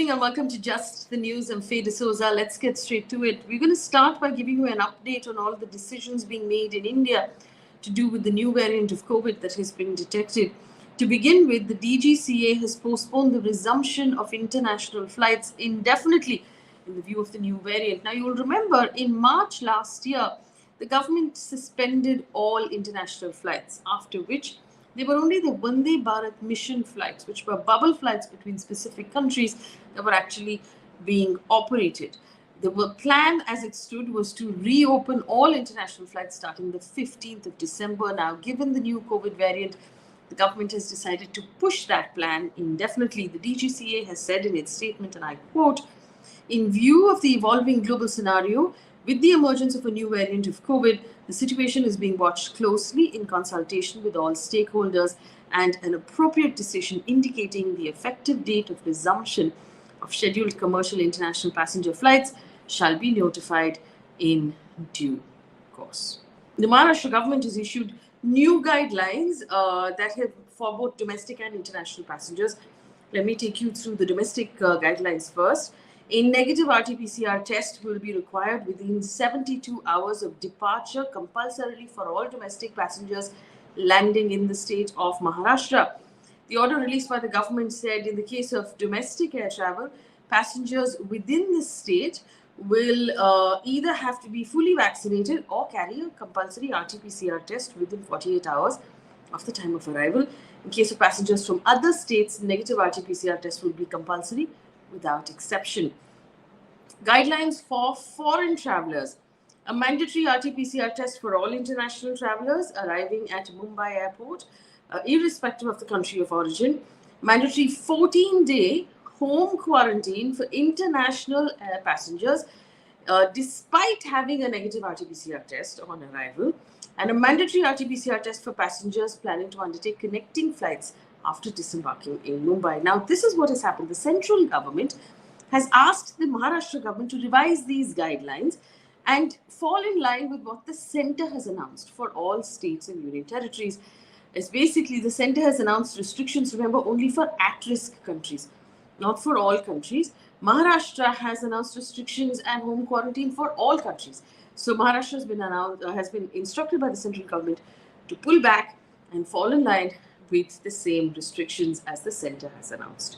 evening and welcome to Just the News. I'm Faye D'Souza. Let's get straight to it. We're going to start by giving you an update on all the decisions being made in India to do with the new variant of COVID that has been detected. To begin with, the DGCA has postponed the resumption of international flights indefinitely in the view of the new variant. Now, you'll remember in March last year, the government suspended all international flights, after which there were only the Vande Bharat mission flights, which were bubble flights between specific countries that were actually being operated. The plan as it stood was to reopen all international flights starting the 15th of December. Now, given the new COVID variant, the government has decided to push that plan indefinitely. The DGCA has said in its statement, and I quote, "In view of the evolving global scenario, with the emergence of a new variant of COVID, the situation is being watched closely in consultation with all stakeholders, and an appropriate decision indicating the effective date of resumption of scheduled commercial international passenger flights shall be notified in due course." The Maharashtra government has issued new guidelines that have for both domestic and international passengers. Let me take you through the domestic guidelines first. A negative RT-PCR test will be required within 72 hours of departure, compulsorily for all domestic passengers landing in the state of Maharashtra. The order released by the government said in the case of domestic air travel, passengers within the state will either have to be fully vaccinated or carry a compulsory RT-PCR test within 48 hours of the time of arrival. In case of passengers from other states, negative RT-PCR test will be compulsory without exception. Guidelines for foreign travelers. A mandatory RT-PCR test for all international travelers arriving at Mumbai airport, irrespective of the country of origin. Mandatory 14-day home quarantine for international air passengers, despite having a negative RT-PCR test on arrival. And a mandatory RT-PCR test for passengers planning to undertake connecting flights after disembarking in Mumbai. Now, this is what has happened. The central government has asked the Maharashtra government to revise these guidelines and fall in line with what the centre has announced for all states and union territories. As basically, the centre has announced restrictions, remember, only for at-risk countries, not for all countries. Maharashtra has announced restrictions and home quarantine for all countries. So Maharashtra has been instructed by the central government to pull back and fall in line with the same restrictions as the centre has announced.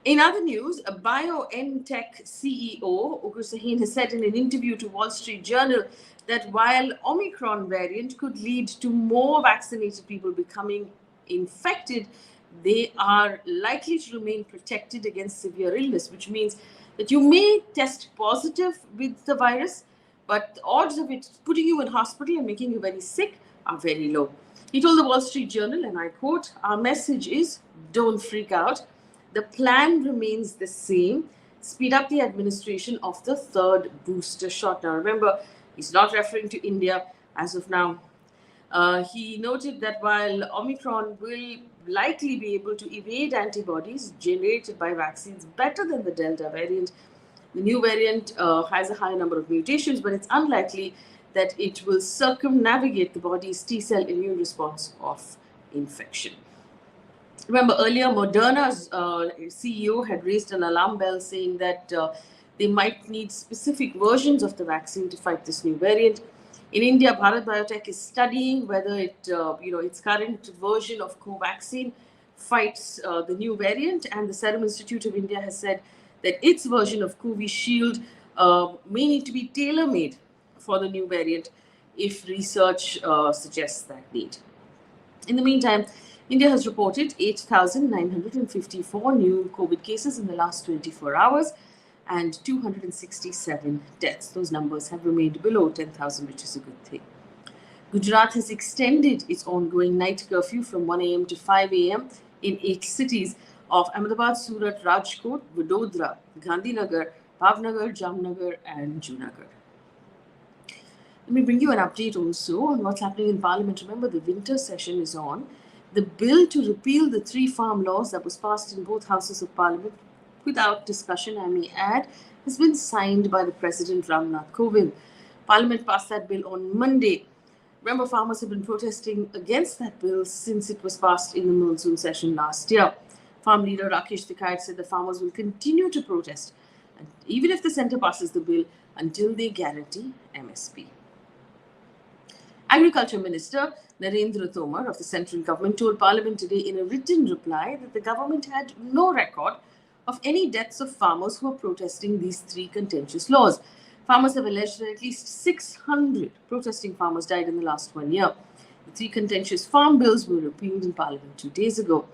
In other news, a BioNTech CEO, Ugur Sahin, has said in an interview to Wall Street Journal that while Omicron variant could lead to more vaccinated people becoming infected, they are likely to remain protected against severe illness, which means that you may test positive with the virus, but the odds of it putting you in hospital and making you very sick are very low. He told the Wall Street Journal, and I quote, "Our message is don't freak out. The plan remains the same. Speed up the administration of the third booster shot." Now, remember, he's not referring to India as of now. He noted that while Omicron will likely be able to evade antibodies generated by vaccines better than the Delta variant, the new variant has a high number of mutations, but it's unlikely that it will circumnavigate the body's T-cell immune response of infection. Remember, earlier, Moderna's CEO had raised an alarm bell saying that they might need specific versions of the vaccine to fight this new variant. In India, BioNTech is studying whether its current version of Covaxin fights the new variant, and the Serum Institute of India has said that its version of Covishield may need to be tailor-made for the new variant if research suggests that need. In the meantime, India has reported 8,954 new COVID cases in the last 24 hours and 267 deaths. Those numbers have remained below 10,000, which is a good thing. Gujarat has extended its ongoing night curfew from 1 a.m. to 5 a.m. in 8 cities of Ahmedabad, Surat, Rajkot, Vadodara, Gandhinagar, Bhavnagar, Jamnagar, and Junagadh. Let me bring you an update also on what's happening in Parliament. Remember, the winter session is on. The bill to repeal the 3 farm laws that was passed in both houses of Parliament without discussion, I may add, has been signed by the President Ramnath Kovind. Parliament passed that bill on Monday. Remember, farmers have been protesting against that bill since it was passed in the monsoon session last year. Farm leader Rakesh Tikait said the farmers will continue to protest, and even if the centre passes the bill, until they guarantee MSP. Agriculture Minister Narendra Tomar of the central government told Parliament today in a written reply that the government had no record of any deaths of farmers who are protesting these three contentious laws. Farmers have alleged that at least 600 protesting farmers died in the last 1 year. The three contentious farm bills were repealed in Parliament 2 days ago.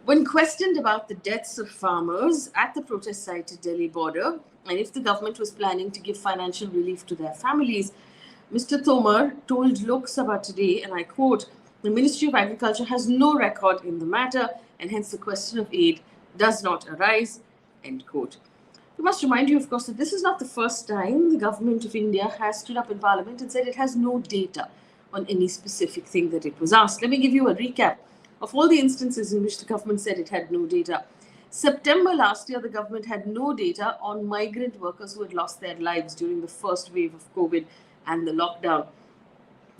When questioned about the deaths of farmers at the protest site at Delhi border and if the government was planning to give financial relief to their families, Mr. Tomar told Lok Sabha today, and I quote, "The Ministry of Agriculture has no record in the matter and hence the question of aid does not arise," end quote. We must remind you, of course, that this is not the first time the government of India has stood up in Parliament and said it has no data on any specific thing that it was asked. Let me give you a recap of all the instances in which the government said it had no data. September last year, the government had no data on migrant workers who had lost their lives during the first wave of COVID and the lockdown.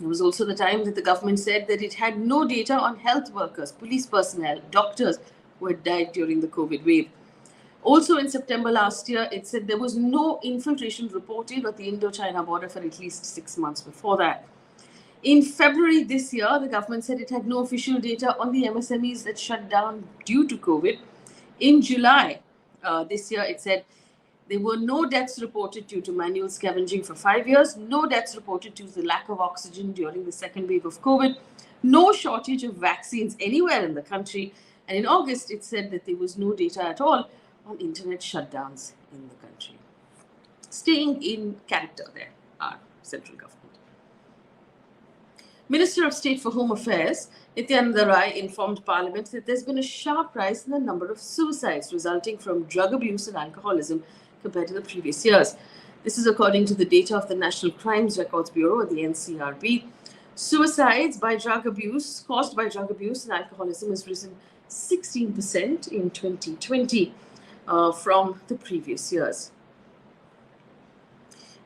It was also the time that the government said that it had no data on health workers, police personnel, doctors who had died during the COVID wave. Also in September last year, it said there was no infiltration reported at the Indo-China border for at least 6 months before that. In February this year, the government said it had no official data on the MSMEs that shut down due to COVID. In July this year, it said there were no deaths reported due to manual scavenging for 5 years, no deaths reported due to the lack of oxygen during the second wave of COVID, no shortage of vaccines anywhere in the country, and in August, it said that there was no data at all on internet shutdowns in the country. Staying in character there, our central government. Minister of State for Home Affairs, Nityananda Rai, informed Parliament that there's been a sharp rise in the number of suicides resulting from drug abuse and alcoholism compared to the previous years. This is according to the data of the National Crimes Records Bureau, or the NCRB. Suicides by drug abuse, caused by drug abuse and alcoholism, has risen 16% in 2020 from the previous years.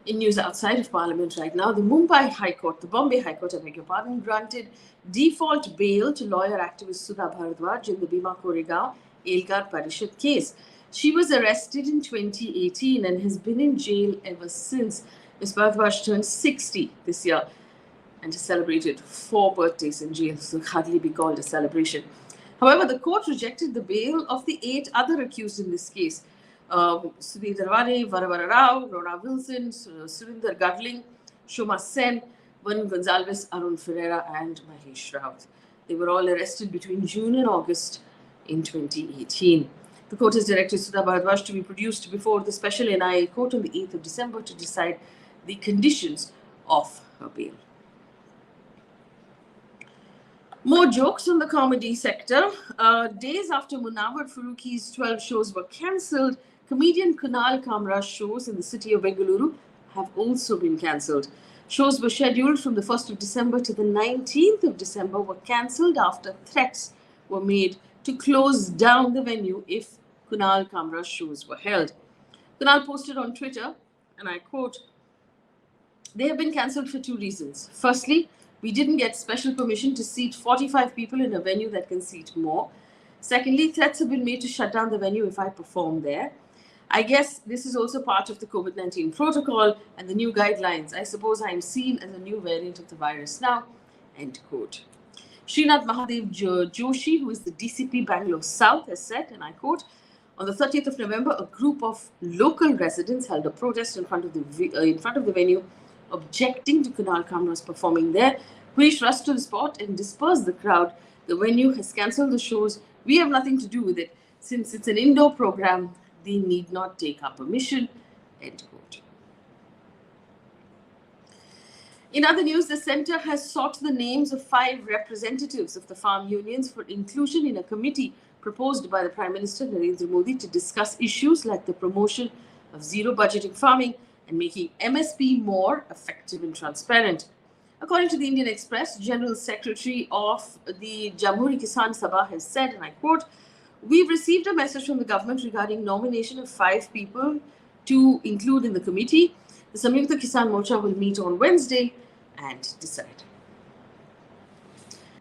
In news outside of Parliament right now, the Bombay High Court, I beg your pardon, granted default bail to lawyer activist Sudha Bharadwaj in the Bhima Koregaon Elgar Parishad case. She was arrested in 2018 and has been in jail ever since. Ms. Bharadwaj turned 60 this year and has celebrated 4 birthdays in jail, so it hardly be called a celebration. However, the court rejected the bail of the 8 other accused in this case. Sudhir Darwani, Varavara Rao, Rona Wilson, Surinder Gadling, Shoma Sen, Varun Gonzalez, Arun Ferreira, and Mahesh Raut. They were all arrested between June and August in 2018. The court has directed Sudha Bharadwaj to be produced before the special NIA court on the 8th of December to decide the conditions of her bail. More jokes on the comedy sector. Days after Munawar Farooqi's 12 shows were cancelled, comedian Kunal Kamra's shows in the city of Bengaluru have also been cancelled. Shows were scheduled from the 1st of December to the 19th of December were cancelled after threats were made to close down the venue if Kunal Kamra's shows were held. Kunal posted on Twitter, and I quote, "They have been cancelled for 2 reasons. Firstly, we didn't get special permission to seat 45 people in a venue that can seat more. Secondly, threats have been made to shut down the venue if I perform there. I guess this is also part of the COVID-19 protocol and the new guidelines. I suppose I am seen as a new variant of the virus now," end quote. Srinath Mahadev Joshi, who is the DCP Bangalore South, has said, and I quote, "On the 30th of November, a group of local residents held a protest in front of the venue, objecting to Kunal Kamra's performing there. Police rushed to the spot and dispersed the crowd. The venue has cancelled the shows. We have nothing to do with it. Since it's an indoor program, they need not take our permission," end quote. In other news, the centre has sought the names of 5 representatives of the farm unions for inclusion in a committee proposed by the Prime Minister Narendra Modi to discuss issues like the promotion of zero budgeting farming and making MSP more effective and transparent. According to the Indian Express, General Secretary of the Jamhuri Kisan Sabha has said, and I quote, "We've received a message from the government regarding nomination of 5 people to include in the committee. The Samyukta Kisan Morcha will meet on Wednesday and decide."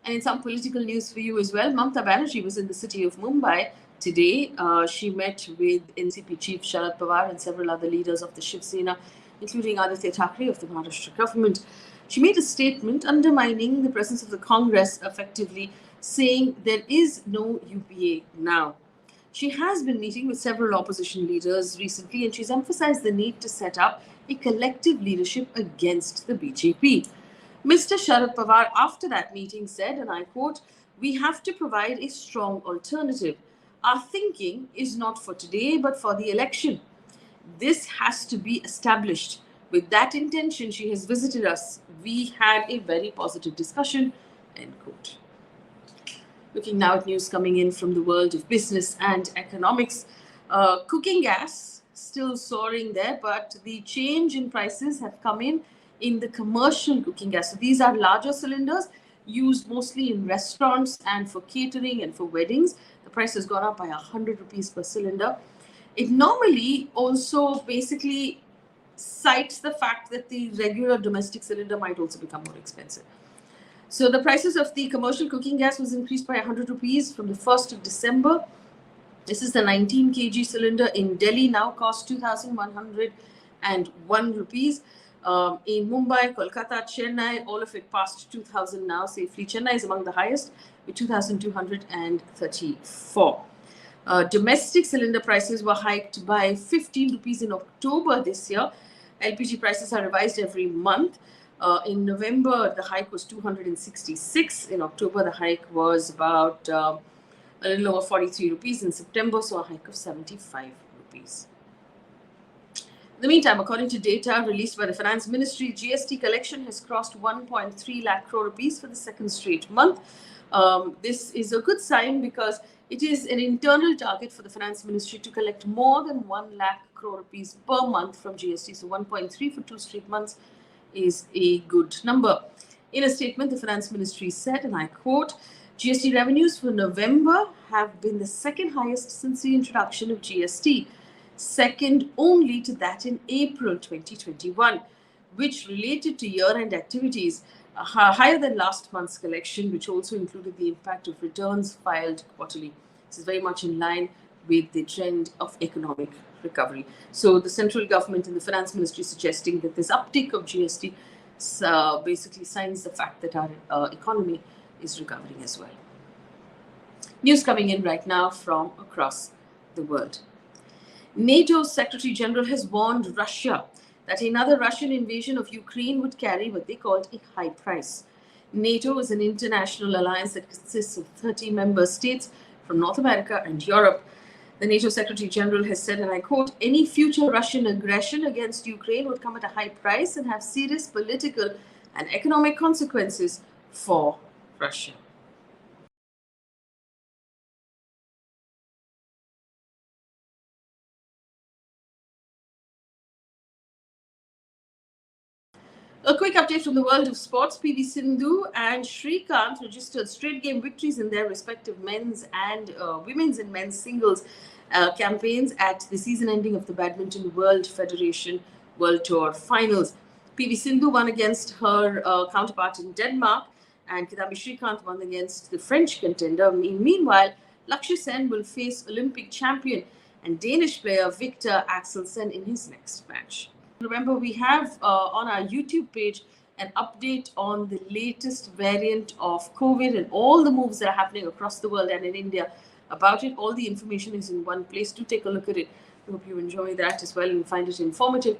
And in some political news for you as well, Mamata Banerjee was in the city of Mumbai today. She met with NCP chief Sharad Pawar and several other leaders of the Shiv Sena, including Aditya Thackeray of the Maharashtra government. She made a statement undermining the presence of the Congress, effectively saying there is no UPA now. She has been meeting with several opposition leaders recently, and she's emphasized the need to set up a collective leadership against the BJP. Mr. Sharad Pawar, after that meeting, said, and I quote, "We have to provide a strong alternative. Our thinking is not for today, but for the election. This has to be established. With that intention, she has visited us. We had a very positive discussion," end quote. Looking now at news coming in from the world of business and economics. Cooking gas still soaring there, but the change in prices have come in the commercial cooking gas. So these are larger cylinders used mostly in restaurants and for catering and for weddings. The price has gone up by 100 rupees per cylinder. It normally also basically cites the fact that the regular domestic cylinder might also become more expensive. So the prices of the commercial cooking gas was increased by 100 rupees from the 1st of December. This is the 19 kg cylinder in Delhi, now costs 2,101 rupees. In Mumbai, Kolkata, Chennai, all of it past 2,000 now safely. Chennai is among the highest with 2,234. Domestic cylinder prices were hiked by 15 rupees in October this year. LPG prices are revised every month. In November, the hike was 266. In October, the hike was about a little over 43 rupees. In September, so a hike of 75 rupees. In the meantime, according to data released by the Finance Ministry, GST collection has crossed 1.3 lakh crore rupees for the second straight month. This is a good sign because it is an internal target for the Finance Ministry to collect more than 1 lakh crore rupees per month from GST. So 1.3 for 2 straight months is a good number. In a statement, the Finance Ministry said, and I quote, "GST revenues for November have been the second highest since the introduction of GST, second only to that in April 2021, which related to year-end activities, higher than last month's collection, which also included the impact of returns filed quarterly." This is very much in line with the trend of economic recovery. So the central government and the Finance Ministry suggesting that this uptick of GST basically signs the fact that our economy is recovering as well. News coming in right now from across the world. NATO's Secretary General has warned Russia that another Russian invasion of Ukraine would carry what they called a high price. NATO is an international alliance that consists of 30 member states from North America and Europe. The NATO Secretary General has said, and I quote, "Any future Russian aggression against Ukraine would come at a high price and have serious political and economic consequences for Russia." A quick update from the world of sports. PV Sindhu and Srikanth registered straight game victories in their respective men's and women's and men's singles campaigns at the season ending of the Badminton World Federation World Tour Finals. PV Sindhu won against her counterpart in Denmark, and Kidambi Srikanth won against the French contender. Meanwhile, Lakshya Sen will face Olympic champion and Danish player Victor Axelsen in his next match. Remember, we have on our YouTube page an update on the latest variant of COVID and all the moves that are happening across the world and in India about it. All the information is in one place. Do take a look at it. I hope you enjoy that as well and find it informative.